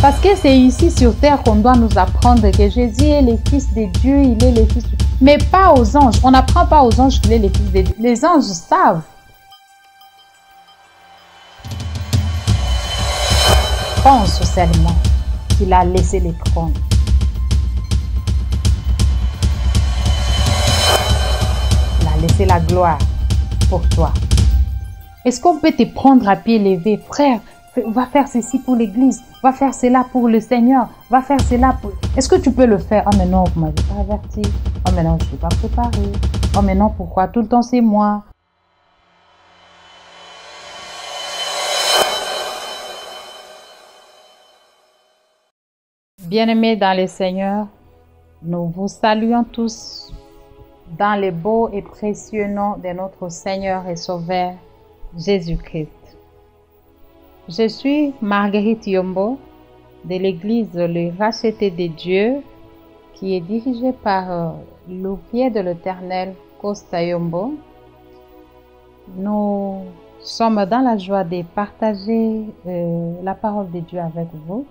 Parce que c'est ici sur terre qu'on doit nous apprendre que Jésus est le Fils de Dieu, il est le Fils de Dieu. Mais pas aux anges. On n'apprend pas aux anges qu'il est le Fils de Dieu. Les anges savent. Pense seulement qu'il a laissé les trônes. Il a laissé la gloire pour toi. Est-ce qu'on peut te prendre à pied levé, frère? Va faire ceci pour l'église, va faire cela pour le Seigneur, va faire cela pour... Est-ce que tu peux le faire? Oh mais non, vous m'avez pas averti. Oh mais non, je ne suis pas préparé. Oh mais non, pourquoi tout le temps c'est moi? Bien-aimés dans le Seigneur, nous vous saluons tous dans le beau et précieux nom de notre Seigneur et Sauveur, Jésus-Christ. Je suis Marguerite Yombo de l'église Le Racheté de Dieu qui est dirigée par l'ouvrier de l'Éternel Costa Yombo. Nous sommes dans la joie de partager la parole de Dieu avec vous.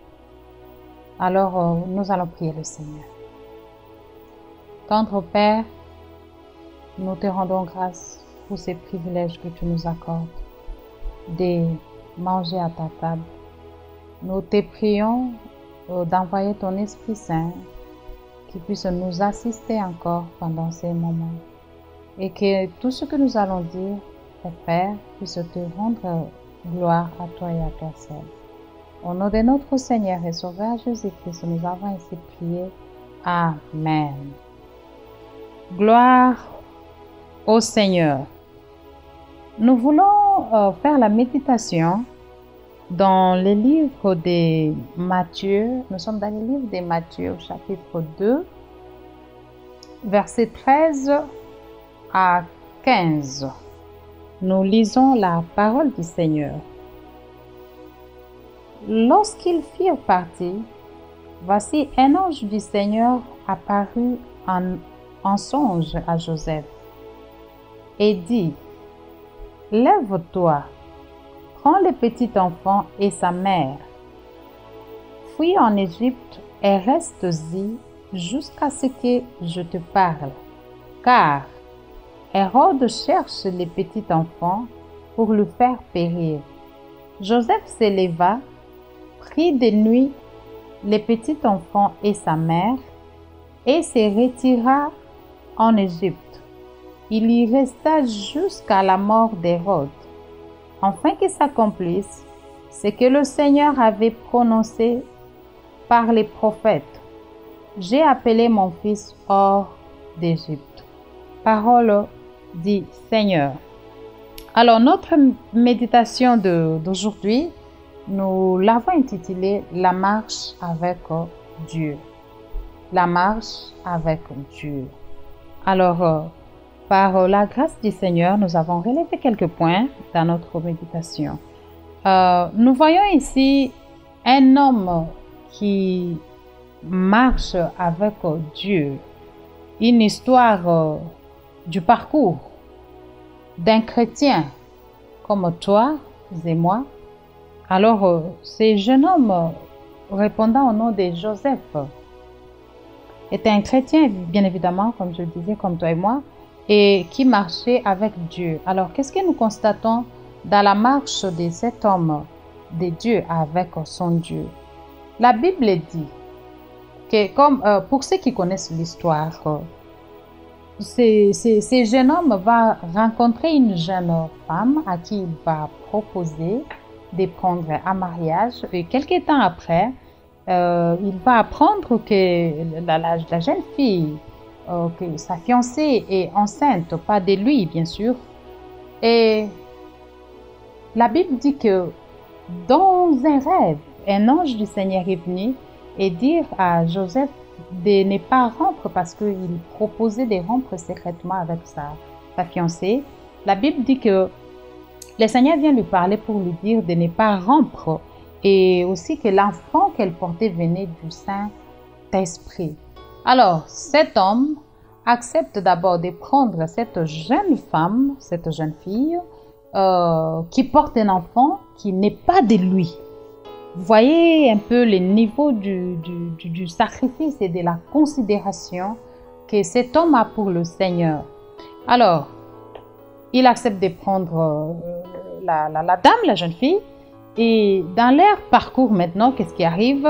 Alors nous allons prier le Seigneur. Tendre Père, nous te rendons grâce pour ces privilèges que tu nous accordes de manger à ta table. Nous te prions d'envoyer ton Esprit Saint qui puisse nous assister encore pendant ces moments et que tout ce que nous allons dire, Père, puisse te rendre gloire à toi et à toi seul. Au nom de notre Seigneur et Sauveur Jésus-Christ, nous avons ainsi prié. Amen. Gloire au Seigneur. Nous voulons faire la méditation dans le livre de Matthieu. Nous sommes dans le livre de Matthieu, chapitre 2, versets 13 à 15. Nous lisons la parole du Seigneur. Lorsqu'ils firent partir, voici un ange du Seigneur apparut en songe à Joseph et dit: Lève-toi, prends le petit enfant et sa mère, fuis en Égypte et reste-y jusqu'à ce que je te parle, car Hérode cherche le petit enfant pour le faire périr. Joseph se leva, prit de nuit le petit enfant et sa mère et se retira en Égypte. Il y resta jusqu'à la mort d'Hérode, afin que s'accomplisse ce que le Seigneur avait prononcé par les prophètes. J'ai appelé mon fils hors d'Égypte. Parole du Seigneur. Alors, notre méditation d'aujourd'hui, nous l'avons intitulée « La marche avec Dieu ». La marche avec Dieu. Alors, par la grâce du Seigneur, nous avons relevé quelques points dans notre méditation. Nous voyons ici un homme qui marche avec Dieu. Une histoire du parcours d'un chrétien comme toi et moi. Alors, ce jeune homme, répondant au nom de Joseph, était un chrétien, bien évidemment, comme je le disais, comme toi et moi, et qui marchait avec Dieu. Alors, qu'est-ce que nous constatons dans la marche de cet homme de Dieu avec son Dieu? La Bible dit que, comme pour ceux qui connaissent l'histoire, ce jeune homme va rencontrer une jeune femme à qui il va proposer de prendre un mariage, et quelques temps après, il va apprendre que la jeune fille, que sa fiancée est enceinte, pas de lui bien sûr. Et la Bible dit que dans un rêve, un ange du Seigneur est venu et dire à Joseph de ne pas rompre parce qu'il proposait de rompre secrètement avec sa fiancée. La Bible dit que le Seigneur vient lui parler pour lui dire de ne pas rompre et aussi que l'enfant qu'elle portait venait du Saint-Esprit. Alors, cet homme accepte d'abord de prendre cette jeune femme, cette jeune fille qui porte un enfant qui n'est pas de lui. voyez un peu le niveau du sacrifice et de la considération que cet homme a pour le Seigneur. Alors, il accepte de prendre la dame, la jeune fille, et dans leur parcours maintenant, qu'est-ce qui arrive?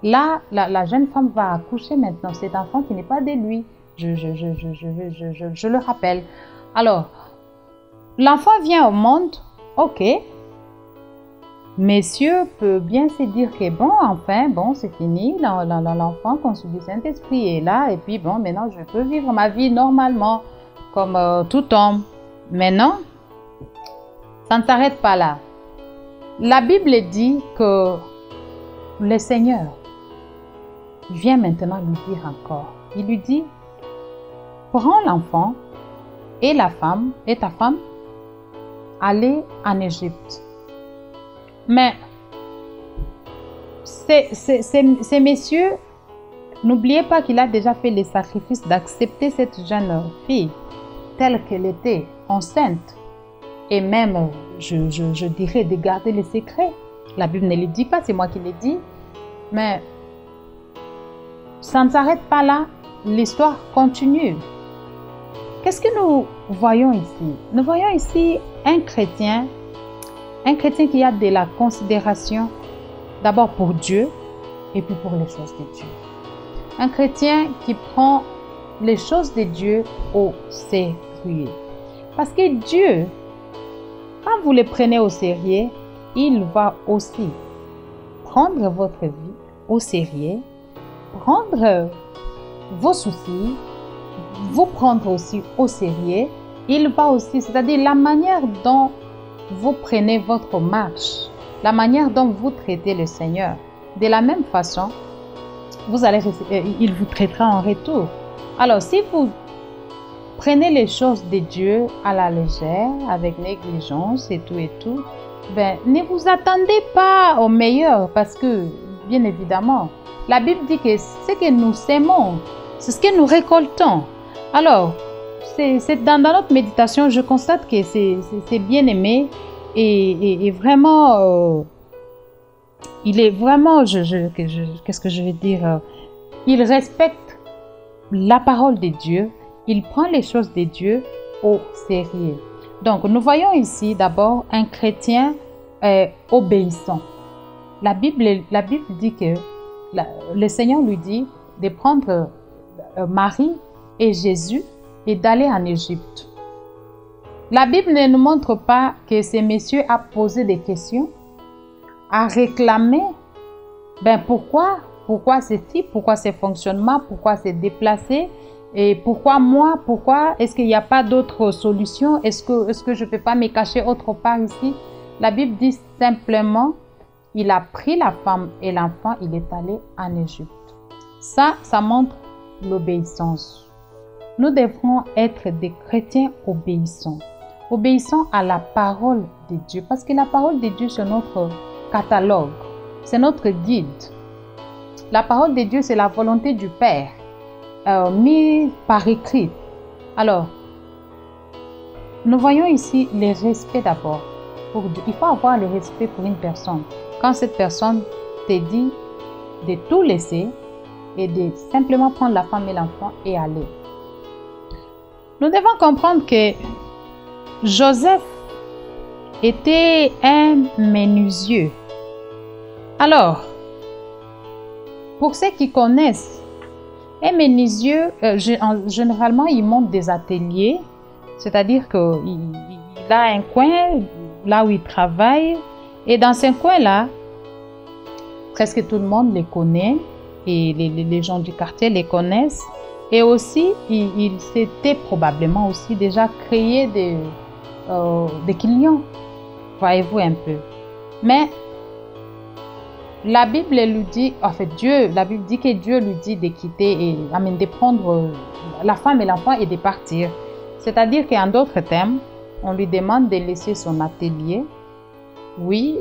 Là, la jeune femme va accoucher maintenant cet enfant qui n'est pas de lui. Je le rappelle. Alors, l'enfant vient au monde, ok. Messieurs peut bien se dire que bon, enfin, bon, c'est fini. L'enfant conçu du Saint-Esprit est là. Et puis, bon, maintenant, je peux vivre ma vie normalement, comme tout homme. Mais non, ça ne s'arrête pas là. La Bible dit que le Seigneur vient maintenant lui dire encore. Il lui dit, prends l'enfant et la femme, et ta femme, allez en Égypte. Mais ces messieurs, n'oubliez pas qu'il a déjà fait le sacrifice d'accepter cette jeune fille telle qu'elle était, enceinte. Et même, je dirais, de garder le secret. La Bible ne le dit pas, c'est moi qui l'ai dit. Mais ça ne s'arrête pas là. L'histoire continue. Qu'est-ce que nous voyons ici? Nous voyons ici un chrétien qui a de la considération d'abord pour Dieu et puis pour les choses de Dieu. Un chrétien qui prend les choses de Dieu au sérieux. Parce que Dieu, quand vous les prenez au sérieux, il va aussi prendre votre vie au sérieux, prendre vos soucis, vous prendre aussi au sérieux. Il va aussi, c'est-à-dire la manière dont vous prenez votre marche, la manière dont vous traitez le Seigneur, de la même façon, il vous traitera en retour. Alors, si vous prenez les choses de Dieu à la légère, avec négligence et tout, ben, ne vous attendez pas au meilleur parce que, bien évidemment, la Bible dit que ce que nous sémons, c'est ce que nous récoltons. Alors, dans notre méditation, je constate que c'est bien aimé et vraiment, il est vraiment, qu'est-ce que je vais dire, il respecte la parole de Dieu, il prend les choses de Dieu au sérieux. Donc, nous voyons ici d'abord un chrétien obéissant. La Bible dit que le Seigneur lui dit de prendre Marie et Jésus et d'aller en Égypte. La Bible ne nous montre pas que ces messieurs a posé des questions, a réclamé, ben pourquoi ceci, pourquoi ce fonctionnement, pourquoi c'est déplacé, et pourquoi moi, pourquoi est-ce qu'il n'y a pas d'autre solution, est-ce que je ne peux pas me cacher autre part ici? La Bible dit simplement, il a pris la femme et l'enfant, il est allé en Égypte. Ça montre l'obéissance. Nous devrons être des chrétiens obéissants. Obéissants à la parole de Dieu. Parce que la parole de Dieu, c'est notre catalogue. C'est notre guide. La parole de Dieu, c'est la volonté du Père. Mise par écrit. Alors, nous voyons ici le respect d'abord. Il faut avoir le respect pour une personne. Quand cette personne te dit de tout laisser et de simplement prendre la femme et l'enfant et aller. Nous devons comprendre que Joseph était un menuisier. Alors, pour ceux qui connaissent, un menuisier, généralement, il monte des ateliers, c'est-à-dire qu'il a un coin là où il travaille, et dans ce coin-là, presque tout le monde les connaît, et les gens du quartier les connaissent. Et aussi, il s'était probablement aussi déjà créé des clients, voyez-vous un peu. Mais la Bible lui dit, en fait, la Bible dit que Dieu lui dit de quitter de prendre la femme et l'enfant et de partir. C'est-à-dire qu'en d'autres termes, on lui demande de laisser son atelier. Oui,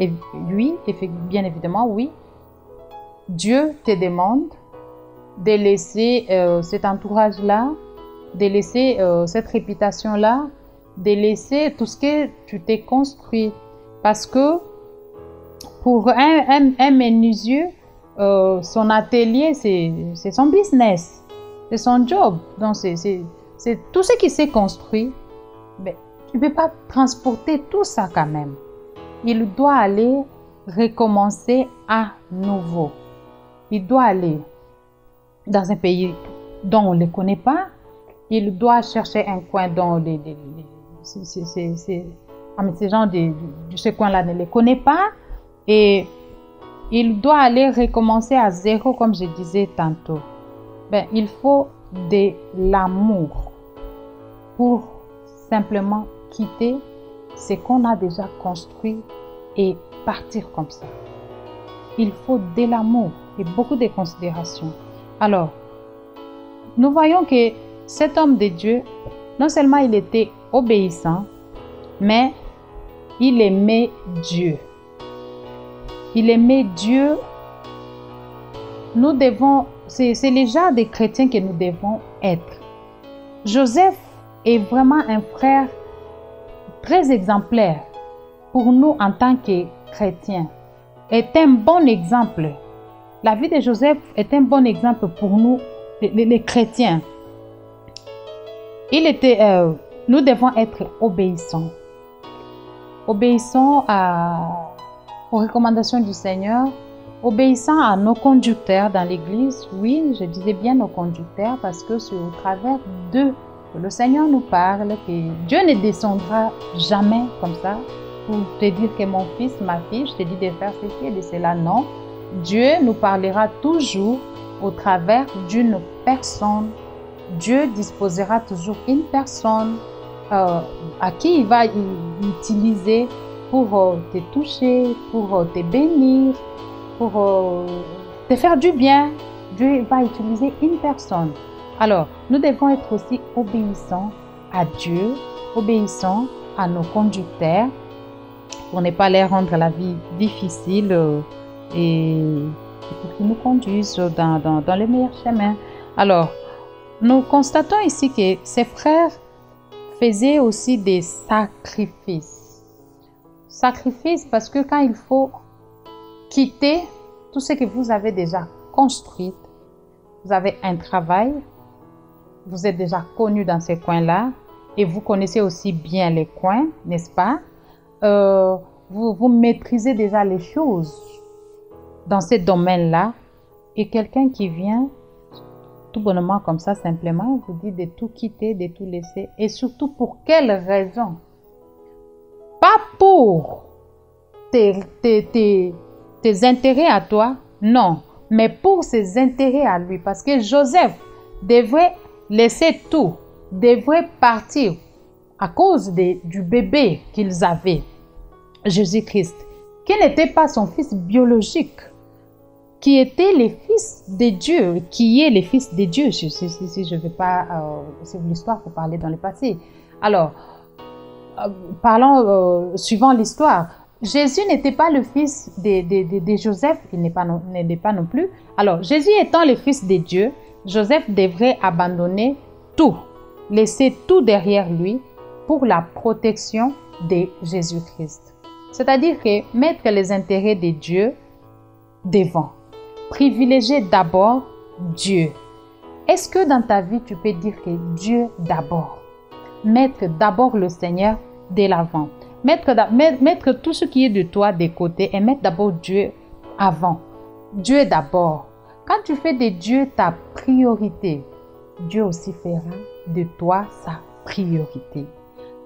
bien évidemment, oui. Dieu te demande de laisser cet entourage-là, de laisser cette réputation-là, de laisser tout ce que tu t'es construit. Parce que Pour un menuisier, son atelier, c'est son business, c'est son job. Donc, c'est tout ce qui s'est construit. Mais tu ne peux pas transporter tout ça quand même. Il doit aller recommencer à nouveau. Il doit aller dans un pays dont on ne le connaît pas. Il doit chercher un coin dont ces gens de ce coin-là ne les connaît pas. Et il doit aller recommencer à zéro, comme je disais tantôt. Ben, il faut de l'amour pour simplement quitter ce qu'on a déjà construit et partir comme ça. Il faut de l'amour et beaucoup de considération. Alors, nous voyons que cet homme de Dieu, non seulement il était obéissant, mais il aimait Dieu. Il aimait Dieu. Nous devons, c'est le genre de chrétiens que nous devons être. Joseph est vraiment un frère très exemplaire pour nous en tant que chrétiens. Est un bon exemple. La vie de Joseph est un bon exemple pour nous, les chrétiens. Nous devons être obéissants. Obéissants aux recommandations du Seigneur, obéissant à nos conducteurs dans l'Église. Oui, je disais bien nos conducteurs parce que c'est au travers d'eux que le Seigneur nous parle, que Dieu ne descendra jamais comme ça pour te dire que mon fils, ma fille, je te dis de faire ceci et de cela. Non, Dieu nous parlera toujours au travers d'une personne. Dieu disposera toujours une personne à qui il va utiliser pour te toucher, pour te bénir, pour te faire du bien. Dieu va utiliser une personne. Alors, nous devons être aussi obéissants à Dieu, obéissants à nos conducteurs, pour ne pas leur rendre la vie difficile et pour qu'ils nous conduisent dans le meilleur chemin. Alors, nous constatons ici que ces frères faisaient aussi des sacrifices. Sacrifices parce que quand il faut quitter tout ce que vous avez déjà construit, vous avez un travail, vous êtes déjà connu dans ces coins-là et vous connaissez aussi bien les coins, n'est-ce pas? Vous maîtrisez déjà les choses dans ces domaines-là et quelqu'un qui vient tout bonnement comme ça, simplement, vous dit de tout quitter, de tout laisser. Et surtout, pour quelle raison? Pas pour tes intérêts à toi, non, mais pour ses intérêts à lui. Parce que Joseph devrait laisser tout, devrait partir à cause du bébé qu'ils avaient, Jésus-Christ, qui n'était pas son fils biologique, qui était le fils de Dieu, qui est le fils de Dieu, si je ne vais pas, c'est l'histoire pour parler dans le passé. Alors, suivant l'histoire, Jésus n'était pas le fils de Joseph, il n'est pas non plus. Alors, Jésus étant le fils de Dieu, Joseph devrait abandonner tout, laisser tout derrière lui pour la protection de Jésus-Christ. C'est-à-dire que mettre les intérêts de Dieu devant. Privilégier d'abord Dieu. Est-ce que dans ta vie, tu peux dire que Dieu d'abord? Mettre d'abord le Seigneur de l'avant. Mettre tout ce qui est de toi de côté et mettre d'abord Dieu avant. Dieu d'abord. Quand tu fais de Dieu ta priorité, Dieu aussi fera de toi sa priorité.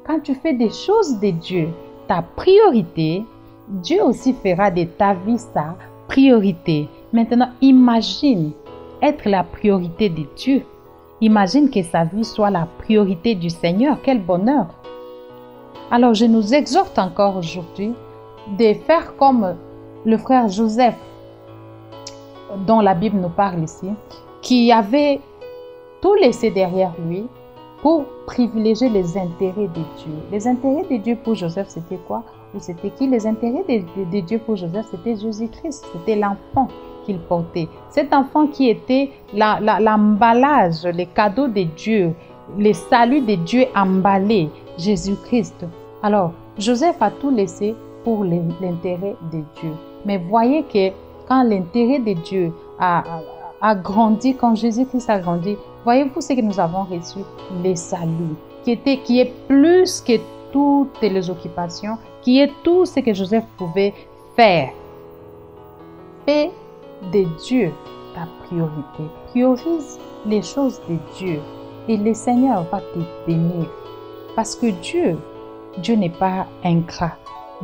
Quand tu fais des choses de Dieu ta priorité, Dieu aussi fera de ta vie sa priorité. Maintenant, imagine être la priorité de Dieu. Imagine que sa vie soit la priorité du Seigneur. Quel bonheur! Alors, je nous exhorte encore aujourd'hui de faire comme le frère Joseph, dont la Bible nous parle ici, qui avait tout laissé derrière lui pour privilégier les intérêts de Dieu. Les intérêts de Dieu pour Joseph, c'était quoi? Ou c'était qui? Les intérêts de Dieu pour Joseph, c'était Jésus-Christ, c'était l'enfant qu'il portait. Cet enfant qui était l'emballage, les cadeaux de Dieu, les saluts de Dieu emballés, Jésus-Christ. Alors, Joseph a tout laissé pour l'intérêt de Dieu. Mais voyez que quand l'intérêt de Dieu a grandi, quand Jésus-Christ a grandi, voyez-vous ce que nous avons reçu? Le salut, qui est plus que toutes les occupations, qui est tout ce que Joseph pouvait faire. Fais de Dieu ta priorité. Priorise les choses de Dieu et le Seigneur va te bénir. Parce que Dieu n'est pas ingrat.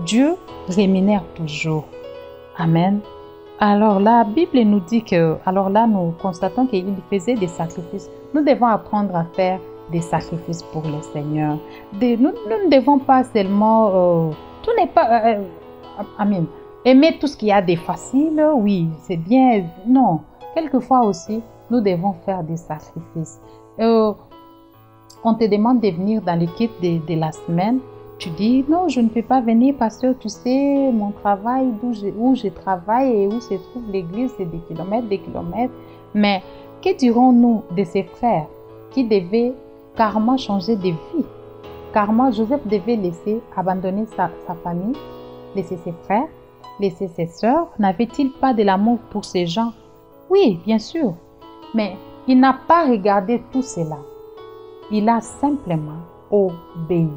Dieu rémunère toujours. Amen. Alors la Bible nous dit que, alors là nous constatons qu'il faisait des sacrifices. Nous devons apprendre à faire des sacrifices pour le Seigneur. Nous ne devons pas seulement, tout n'est pas, amen. Aimer tout ce qu'il y a de facile, oui, c'est bien. Non, quelquefois aussi, nous devons faire des sacrifices. On te demande de venir dans l'équipe de la semaine. Tu dis, non, je ne peux pas venir parce que tu sais, mon travail, où je travaille et où se trouve l'église, c'est des kilomètres. Mais que dirons-nous de ces frères qui devaient carrément changer de vie? Carrément, Joseph devait abandonner sa famille, laisser ses frères, laisser ses sœurs. N'avait-il pas de l'amour pour ces gens? Oui, bien sûr. Mais il n'a pas regardé tout cela. Il a simplement obéi.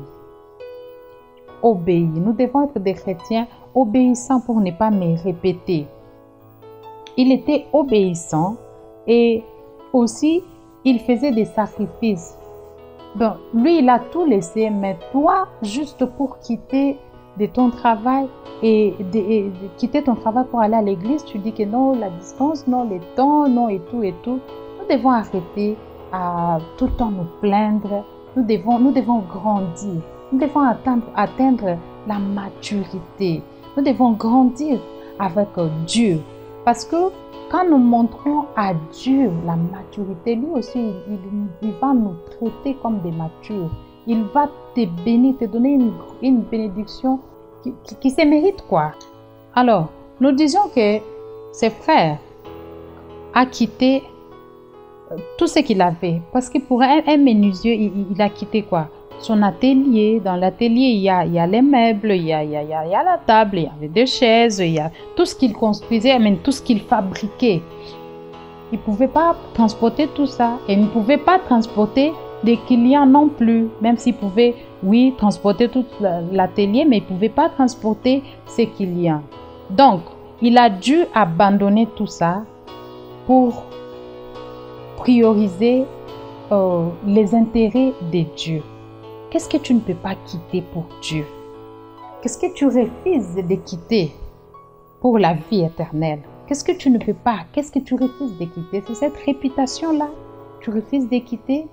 Obéi. Nous devons être des chrétiens obéissants pour ne pas me répéter. Il était obéissant et aussi il faisait des sacrifices. Donc, lui, il a tout laissé, mais toi, juste pour quitter de ton travail et quitter ton travail pour aller à l'église, tu dis que non, la distance, non, le temps, non, et tout, et tout. Nous devons arrêter à tout le temps nous plaindre. Nous devons grandir. Nous devons atteindre la maturité. Nous devons grandir avec Dieu. Parce que quand nous montrons à Dieu la maturité, lui aussi, il va nous traiter comme des matures. Il va te bénir, te donner une bénédiction qui se mérite, quoi. Alors, nous disons que ses frères a quitté tout ce qu'il avait. Parce que pour un menuisier, il a quitté quoi? Son atelier. Dans l'atelier, il y a les meubles, il y a la table, il y avait des chaises, il y a tout ce qu'il construisait, même tout ce qu'il fabriquait. Il ne pouvait pas transporter tout ça. Et il ne pouvait pas transporter des clients non plus. Même s'il pouvait, oui, transporter tout l'atelier, mais il ne pouvait pas transporter ses clients. Donc, il a dû abandonner tout ça pour prioriser les intérêts de Dieu. Qu'est-ce que tu ne peux pas quitter pour Dieu? Qu'est-ce que tu refuses de quitter pour la vie éternelle? Qu'est-ce que tu ne peux pas? Qu'est-ce que tu refuses de quitter? C'est cette réputation-là. Tu refuses de quitter?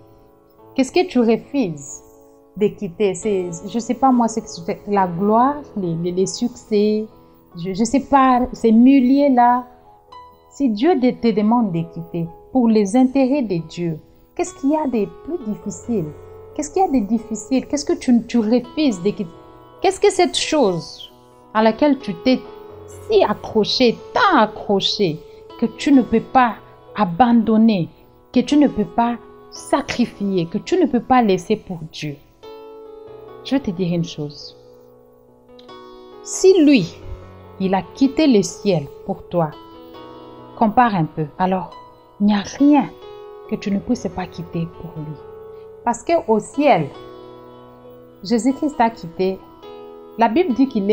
Qu'est-ce que tu refuses de quitter? Je ne sais pas moi, c'est la gloire, les succès. Je ne sais pas, ces milliers-là. Si Dieu te demande de quitter pour les intérêts de Dieu, qu'est-ce qu'il y a de plus difficile? Qu'est-ce qu'il y a de difficile? Qu'est-ce que tu refuses de quitter? Qu'est-ce que cette chose à laquelle tu t'es si accroché, tant accroché, que tu ne peux pas abandonner, que tu ne peux pas sacrifier, que tu ne peux pas laisser pour Dieu? Je vais te dire une chose. Si lui, il a quitté le ciel pour toi, compare un peu, alors il n'y a rien que tu ne puisses pas quitter pour lui. Parce qu'au ciel, Jésus-Christ a quitté. La Bible dit qu'il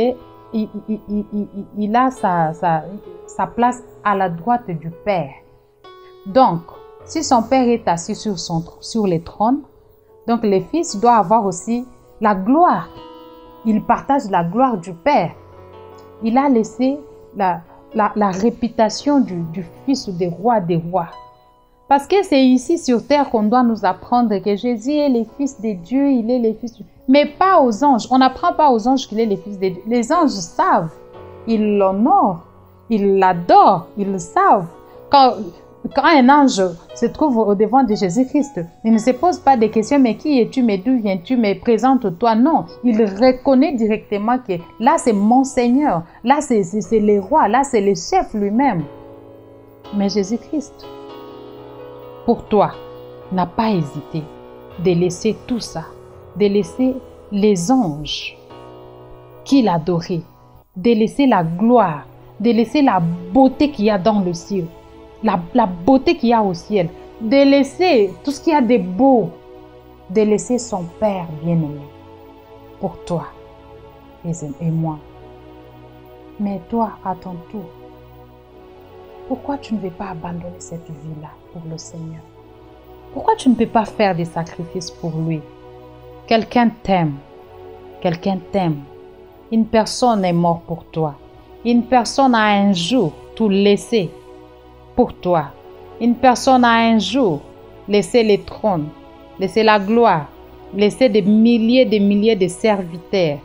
a sa place à la droite du Père. Donc, si son Père est assis sur le trône, donc le Fils doit avoir aussi la gloire. Il partage la gloire du Père. Il a laissé la réputation du Fils des rois des rois. Parce que c'est ici sur terre qu'on doit nous apprendre que Jésus est le Fils de Dieu, il est le Fils de Dieu. Mais pas aux anges. On n'apprend pas aux anges qu'il est le Fils de Dieu. Les anges savent. Ils l'honorent. Ils l'adorent. Ils le savent. Quand un ange se trouve au devant de Jésus-Christ, il ne se pose pas de questions, mais qui es-tu, mais d'où viens-tu, mais présente-toi. Non, il reconnaît directement que là c'est mon Seigneur, là c'est le roi, là c'est le chef lui-même. Mais Jésus-Christ, pour toi, n'a pas hésité de laisser tout ça, de laisser les anges qu'il adorait, de laisser la gloire, de laisser la beauté qu'il y a dans le ciel, la beauté qu'il y a au ciel, de laisser tout ce qu'il y a de beau, de laisser son Père bien-aimé pour toi et moi. Mais toi, à ton tour, pourquoi tu ne veux pas abandonner cette vie-là pour le Seigneur? Pourquoi tu ne peux pas faire des sacrifices pour lui? Quelqu'un t'aime. Quelqu'un t'aime. Une personne est morte pour toi. Une personne a un jour tout laissé pour toi. Une personne a un jour laissé le trône, laissé la gloire, laissé des milliers de serviteurs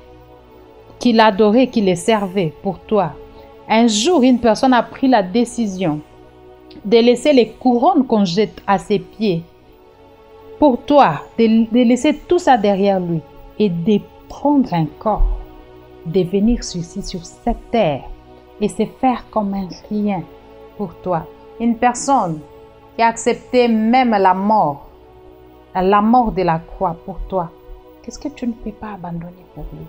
qui l'adoraient, qui les servaient pour toi. Un jour, une personne a pris la décision de laisser les couronnes qu'on jette à ses pieds pour toi, de laisser tout ça derrière lui et de prendre un corps, de venir ici sur cette terre et se faire comme un rien pour toi. Une personne qui a accepté même la mort de la croix pour toi. Qu'est-ce que tu ne peux pas abandonner pour lui?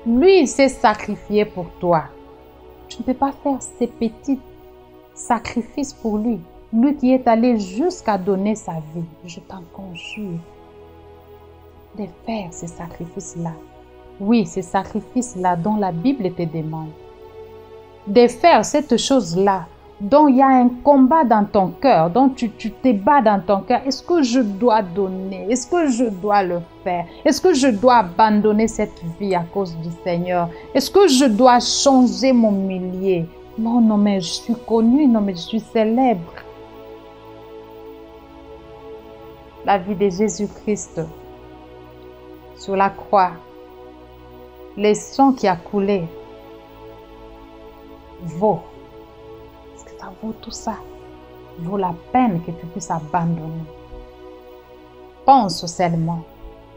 Lui, il s'est sacrifié pour toi. Tu ne peux pas faire ces petits sacrifices pour lui. Lui qui est allé jusqu'à donner sa vie. Je t'en conjure de faire ces sacrifices-là. Oui, ces sacrifices-là dont la Bible te demande. De faire cette chose-là dont il y a un combat dans ton cœur, dont tu te bats dans ton cœur. Est-ce que je dois donner? Est-ce que je dois le faire? Est-ce que je dois abandonner cette vie à cause du Seigneur? Est-ce que je dois changer mon milieu? Non, non, mais je suis connue, non, mais je suis célèbre. La vie de Jésus-Christ sur la croix, le sang qui a coulé, vaut. Est-ce que ça vaut tout ça? Vaut la peine que tu puisses abandonner. Pense seulement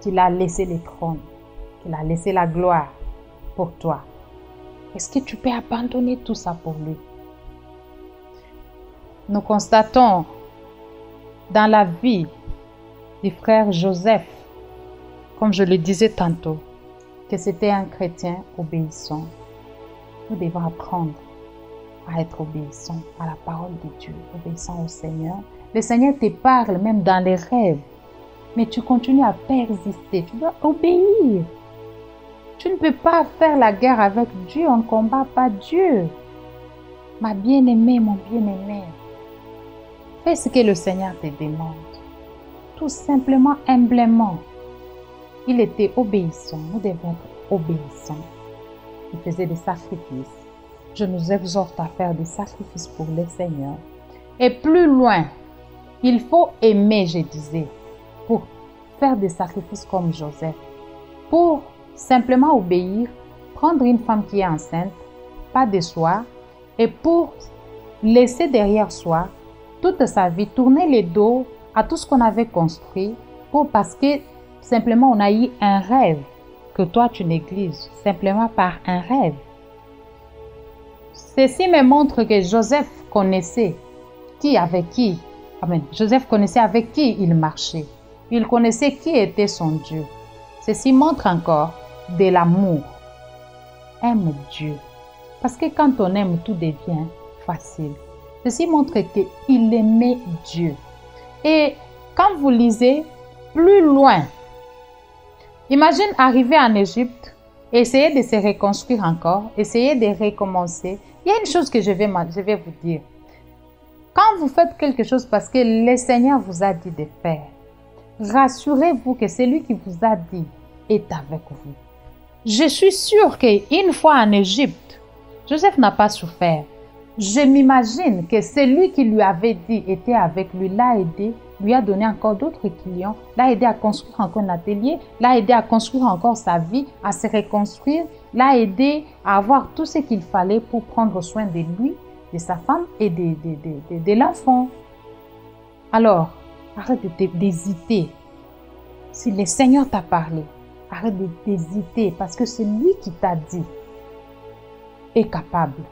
qu'il a laissé le trône, qu'il a laissé la gloire pour toi. Est-ce que tu peux abandonner tout ça pour lui? Nous constatons dans la vie du frère Joseph, comme je le disais tantôt, que c'était un chrétien obéissant. Nous devons apprendre à être obéissant à la parole de Dieu, obéissant au Seigneur. Le Seigneur te parle même dans les rêves, mais tu continues à persister. Tu dois obéir. Tu ne peux pas faire la guerre avec Dieu, on ne combat pas Dieu. Ma bien-aimée, mon bien-aimé, fais ce que le Seigneur te demande. Tout simplement, humblement. Il était obéissant, nous devons être obéissants. Il faisait des sacrifices. Je nous exhorte à faire des sacrifices pour le Seigneur. Et plus loin, il faut aimer, je disais, pour faire des sacrifices comme Joseph. Pour simplement obéir, prendre une femme qui est enceinte, pas de soi, et pour laisser derrière soi toute sa vie, tourner le dos à tout ce qu'on avait construit, parce que simplement on a eu un rêve que toi tu négliges, simplement par un rêve. Ceci me montre que Joseph connaissait Joseph connaissait avec qui il marchait. Il connaissait qui était son Dieu. Ceci montre encore de l'amour. Aime Dieu. Parce que quand on aime, tout devient facile. Ceci montre qu'il aimait Dieu. Et quand vous lisez plus loin, imagine arriver en Égypte, essayer de se reconstruire encore, essayer de recommencer. Il y a une chose que je vais vous dire. Quand vous faites quelque chose parce que le Seigneur vous a dit de faire, rassurez-vous que celui qui vous a dit est avec vous. Je suis sûre qu'une fois en Égypte, Joseph n'a pas souffert. Je m'imagine que celui qui lui avait dit était avec lui, l'a aidé, lui a donné encore d'autres clients, l'a aidé à construire encore un atelier, l'a aidé à construire encore sa vie, à se reconstruire, l'a aidé à avoir tout ce qu'il fallait pour prendre soin de lui, de sa femme et de l'enfant. Alors, arrête d'hésiter. Si le Seigneur t'a parlé, arrête d'hésiter parce que c'est lui qui t'a dit est capable.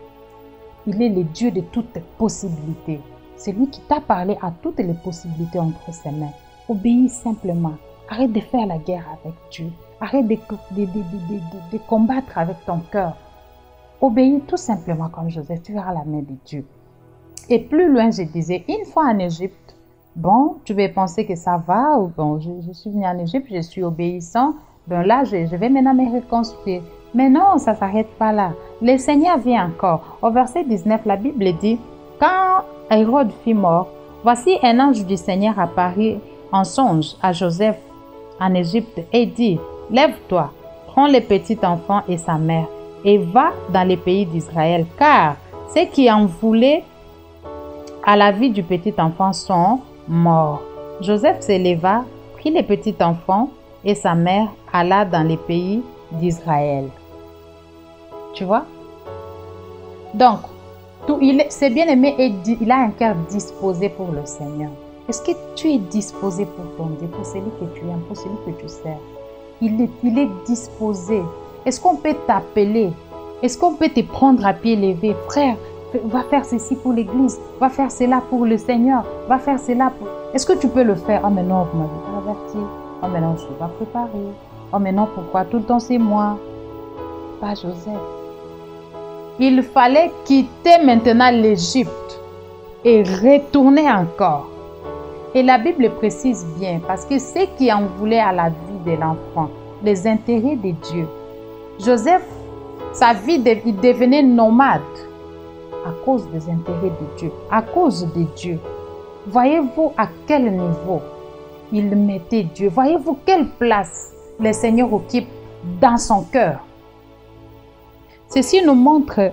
Il est le Dieu de toutes possibilités. C'est lui qui t'a parlé à toutes les possibilités entre ses mains. Obéis simplement. Arrête de faire la guerre avec Dieu. Arrête de combattre avec ton cœur. obéis tout simplement comme Joseph, tu verras la main de Dieu. Et plus loin, je disais, une fois en Égypte, bon, tu vas penser que ça va, ou bon, je suis venue en Égypte, je suis obéissant, ben là, je vais maintenant me reconstruire. Mais non, ça ne s'arrête pas là. Le Seigneur vient encore. Au verset 19, la Bible dit, quand Hérode fut mort, voici un ange du Seigneur apparut en songe à Joseph en Égypte et dit, lève-toi, prends le petit enfant et sa mère et va dans les pays d'Israël, car ceux qui en voulaient à la vie du petit enfant sont morts. Joseph se leva, prit le petit enfant et sa mère, alla dans les pays d'Israël. Tu vois? Donc, c'est bien aimé et il a un cœur disposé pour le Seigneur. Est-ce que tu es disposé pour ton Dieu, pour celui que tu aimes, pour celui que tu sers? Il est disposé. Est-ce qu'on peut t'appeler? Est-ce qu'on peut te prendre à pied levé? Frère, va faire ceci pour l'église, va faire cela pour le Seigneur, va faire cela pour... Est-ce que tu peux le faire? Oh mais non, vous m'avez pas averti. Oh mais non, je ne suis pas préparée. Oh mais non, pourquoi? Tout le temps c'est moi. Pas Joseph. Il fallait quitter maintenant l'Égypte et retourner encore. Et la Bible précise bien, parce que ceux qui en voulaient à la vie de l'enfant, les intérêts de Dieu. Joseph, sa vie, il devenait nomade à cause des intérêts de Dieu, à cause de Dieu. Voyez-vous à quel niveau il mettait Dieu? Voyez-vous quelle place le Seigneur occupe dans son cœur? Ceci nous montre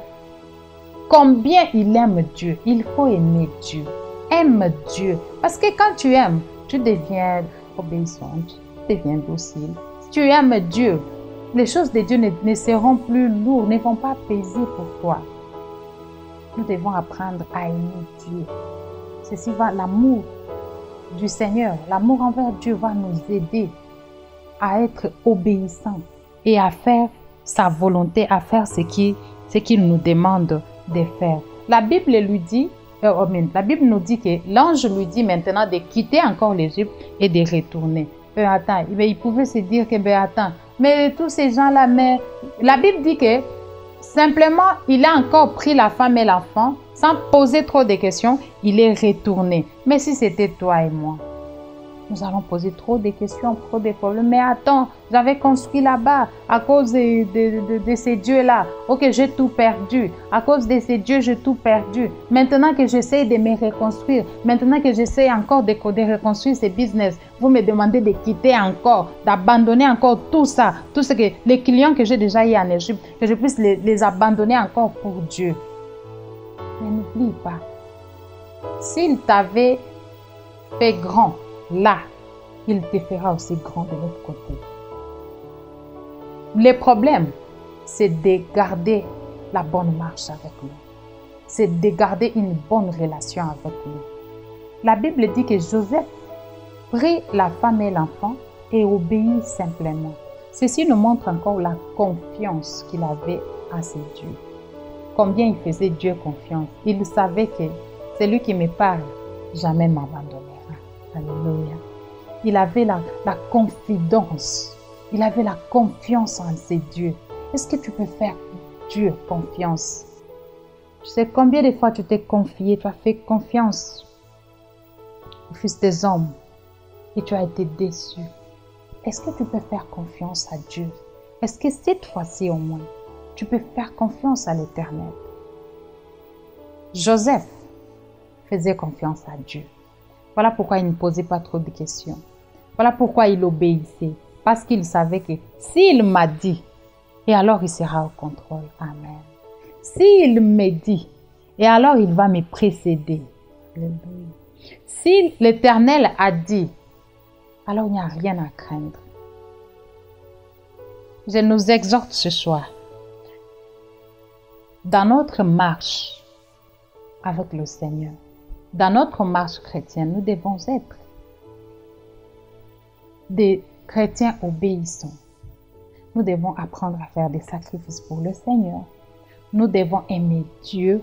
combien il aime Dieu. Il faut aimer Dieu. Aime Dieu. Parce que quand tu aimes, tu deviens obéissante, tu deviens docile. Si tu aimes Dieu, les choses de Dieu ne seront plus lourdes, ne vont pas peser pour toi. Nous devons apprendre à aimer Dieu. Ceci va, l'amour du Seigneur, l'amour envers Dieu va nous aider à être obéissants et à faire sa volonté, à faire ce qu'il nous demande de faire. La Bible lui dit, la Bible nous dit que l'ange lui dit maintenant de quitter encore l'Égypte et de retourner. Attends, il pouvait se dire que, attends, mais tous ces gens-là, mais la Bible dit que simplement, il a encore pris la femme et l'enfant, sans poser trop de questions, il est retourné. Mais si c'était toi et moi, nous allons poser trop de questions, trop de problèmes. Mais attends, j'avais construit là-bas à cause de ces dieux-là. Ok, j'ai tout perdu. À cause de ces dieux, j'ai tout perdu. Maintenant que j'essaie de me reconstruire, maintenant que j'essaie encore de reconstruire ce business, vous me demandez de quitter encore, d'abandonner encore tout ça, tout ce que les clients que j'ai déjà eu en Égypte, que je puisse les abandonner encore pour Dieu. Mais n'oublie pas, s'il t'avait fait grand, là, il te fera aussi grand de l'autre côté. Le problème, c'est de garder la bonne marche avec lui. C'est de garder une bonne relation avec lui. La Bible dit que Joseph prit la femme et l'enfant et obéit simplement. Ceci nous montre encore la confiance qu'il avait à ses dieux. Combien il faisait Dieu confiance. Il savait que celui qui me parle jamais m'abandonnera. Alléluia. Il avait la confidence. Il avait la confiance en ses dieux. Est-ce que tu peux faire Dieu confiance? Tu sais combien de fois tu t'es confié, tu as fait confiance au Fils des hommes et tu as été déçu. Est-ce que tu peux faire confiance à Dieu? Est-ce que cette fois-ci au moins, tu peux faire confiance à l'Éternel? Joseph faisait confiance à Dieu. Voilà pourquoi il ne posait pas trop de questions. Voilà pourquoi il obéissait. Parce qu'il savait que s'il m'a dit, et alors il sera au contrôle. Amen. S'il me dit, et alors il va me précéder. Alléluia. Si l'Éternel a dit, alors il n'y a rien à craindre. Je nous exhorte ce soir. Dans notre marche avec le Seigneur, dans notre marche chrétienne, nous devons être des chrétiens obéissants. Nous devons apprendre à faire des sacrifices pour le Seigneur. Nous devons aimer Dieu.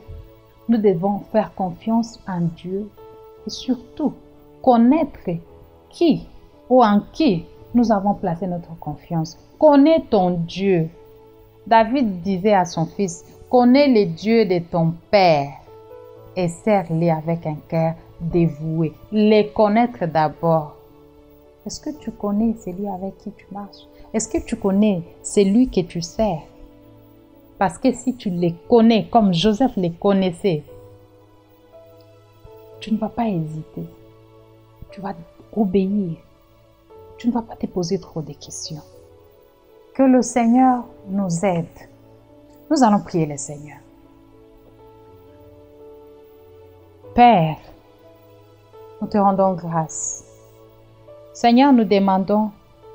Nous devons faire confiance en Dieu. Et surtout, connaître qui ou en qui nous avons placé notre confiance. Connais ton Dieu. David disait à son fils, Connais les dieux de ton Père et sers-les avec un cœur dévoué. Les connaître d'abord. Est-ce que tu connais celui avec qui tu marches? Est-ce que tu connais celui que tu sers? Parce que si tu les connais comme Joseph les connaissait, tu ne vas pas hésiter. Tu vas obéir. Tu ne vas pas te poser trop de questions. Que le Seigneur nous aide. Nous allons prier le Seigneur. Père, nous te rendons grâce. Seigneur, nous demandons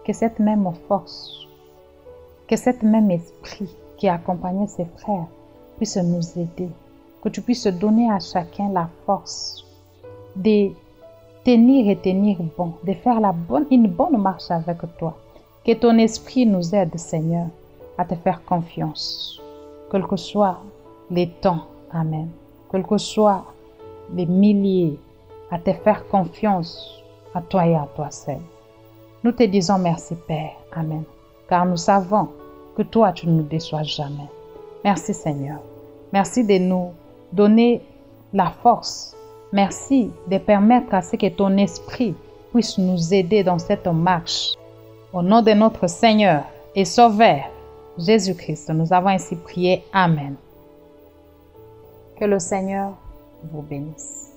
que cette même force, que cet même esprit qui a accompagné ses frères puisse nous aider. Que tu puisses donner à chacun la force de tenir et tenir bon, de faire une bonne marche avec toi. Que ton esprit nous aide, Seigneur, à te faire confiance. Quel que soit les temps, Amen. Quel que soit les milliers, à te faire confiance à toi et à toi seul. Nous te disons merci, Père. Amen. Car nous savons que toi, tu ne nous déçois jamais. Merci, Seigneur. Merci de nous donner la force. Merci de permettre à ce que ton esprit puisse nous aider dans cette marche. Au nom de notre Seigneur et Sauveur, Jésus-Christ, nous avons ainsi prié. Amen. Que le Seigneur vous bénisse.